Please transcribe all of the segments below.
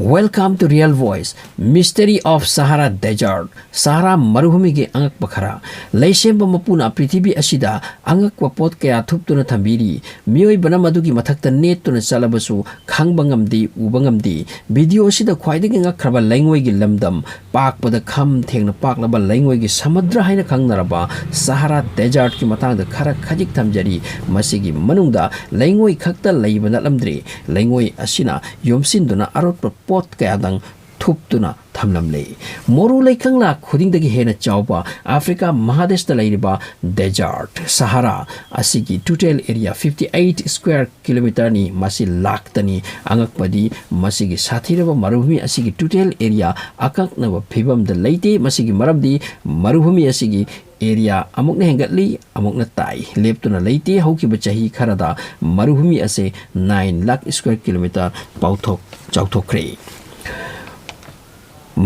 Welcome to Real Voice, Mystery of Sahara Desert, Sahara Marubhumi ge Angakpa khara. Leisemba mapuna prithibi asida Angakpa pot kaya thuptuna thambiri. Miyoi bana madugi mathakta net tuna chalabasu khangba ngamdi uba ngamdi. Video asida khwaidagi ngakhraba laingoi gi lamdam pakpada kham thengna paklaba laingoi gi Samudra haina khangnaraba Sahara Desert ki matangda khara khajik thamjari. Masigi manungda laingoi khakta leibana lamdri. Laingoi asina yomsinduna arotpa pot kaya dang thuptuna thamlamle moru lekhangla khudingdagi hena chawba Africa Mahadeshta leiriba desert Sahara asigi total area 58 square kilometer ni masi laktani angakpadi masigi sathiraba marubhumi asigi total area akaknaba phibam da leite masigi maramdi marubhumi asigi area amukna hengatli amukna tai leptuna leite haukiba chahi kharada marubhumi ase 9 lakh square kilometer pauthok chawthokre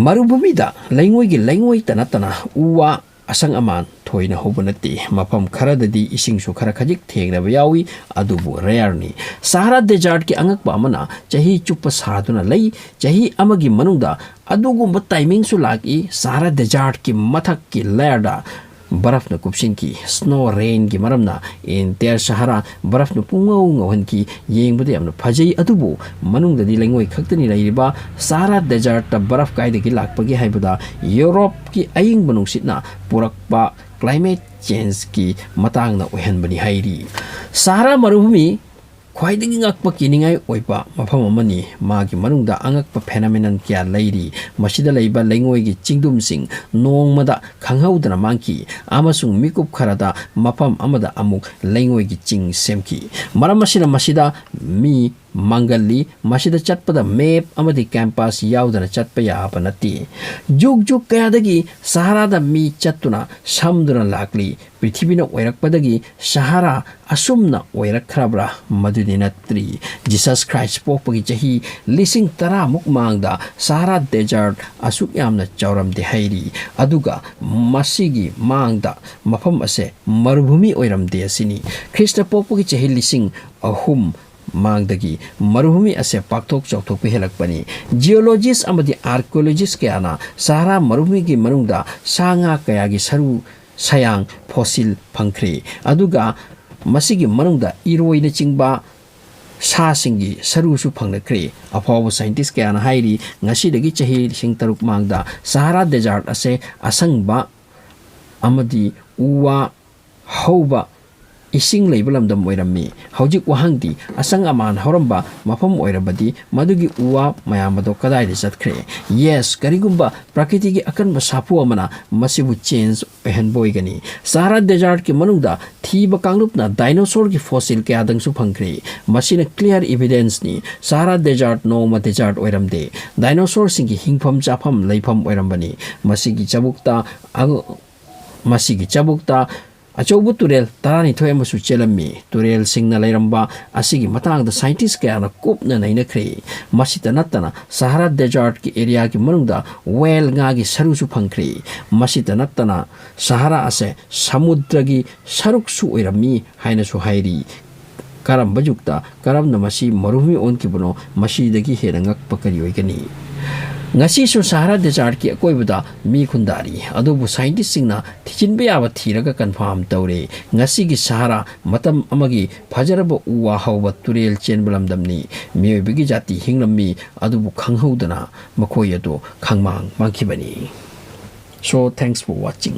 Marubhumida laingoi gi laingoi tanatana uwa asang aman thoina hobanati mapam kharadadi ising su khara khajik thegraba yawi adubu rare ni Sahara Desert ki angakpa amana chahi chupa saduna lei chahi amagi manungda adugumba timing su laki Sahara Desert ki mathak ki layerda baraf na kupsin ki snow rain ki maramna entire Sahara baraf na pungau ngawhan ki yengbada yamna phajai adubu manungda di laingoi khaktani lairiba Sahara Desert ta baraf kaidagi lakpagi haibada Europe ki aying banungsitna purakpa climate change ki matangna oihanbani hairi Sahara marubhumi khwaidagi ngakpa kiningai oipa mafam amani magi manungda angakpa phenomenon kya leiri masida leiba laingoi gi chingdumsing nongmada khanghaudana mangki amasung mikup kharada mafam amada amuk laingoi gi ching semki maramasina masida mi mangali masida chatpada map amadi campus yaudana chatpa yaba nati juk kayadagi Sahara da mi chattuna samudra lakli prithibina oirakpadagi Sahara asumna oirakhrabra madudi natri Jesus Christ pokpagi chahi lising tara muk mangda Sahara Desert asuk yamna chawramde hairi aduga masigi mangda mafam ase marubhumi oiramde asini Krista pokpagi chahi lising ahum mangdagi marubhumi ase pakthok chawthok helakpani geologist amadi archaeologist kayana Sahara marubhumi gi manungda sanga kayagi saru sayang fossil phangkhre aduga masigi manungda iroina chingba sa singi saru su phangnakre apawa scientist kayana hairi ngasi dagi chahi sing taruk mangda Sahara Desert ase asangba amadi uwa hauba ising leibalamdam oirammi hojik wahangdi asang aman horamba mafam oirabadi madugi uwa mayamado kadai de chatkre yes karigumba prakriti gi akanba sapu amana masibu change oihanboi gani Sahara Desert ki manungda thiba kanglupna dinosaur ki fossil ke adang su phangkre masina clear evidence ni Sahara Desert nongma desert oiramde dinosaur singi hingpham chafam leifam oirambani masigi chabukta Achobu turel tarani thoy amasu chelami turel singna leiramba asigi matangda scientist kayana kupna naina khre masita natana Sahara Desert ki area ki manungda well nga gi sarusu phangkhre masita natana Sahara ase samudra gi saruk su oirami haina su hairi karam bajukta karam namasi marubhumi on ki bono masi dagi hena ngakpa kari oigani ngasi su Sahara Desert ki akoibada mi khundari adubu scientist singna thichinbe yaba thiraga confirm tawre ngasi gi Sahara matam amagi phajaraba uwa hawba turel chenbalamdamni miyobigi jati hinglammi adubu khanghaudana makhoi adu khangmang mangkhibani so thanks for watching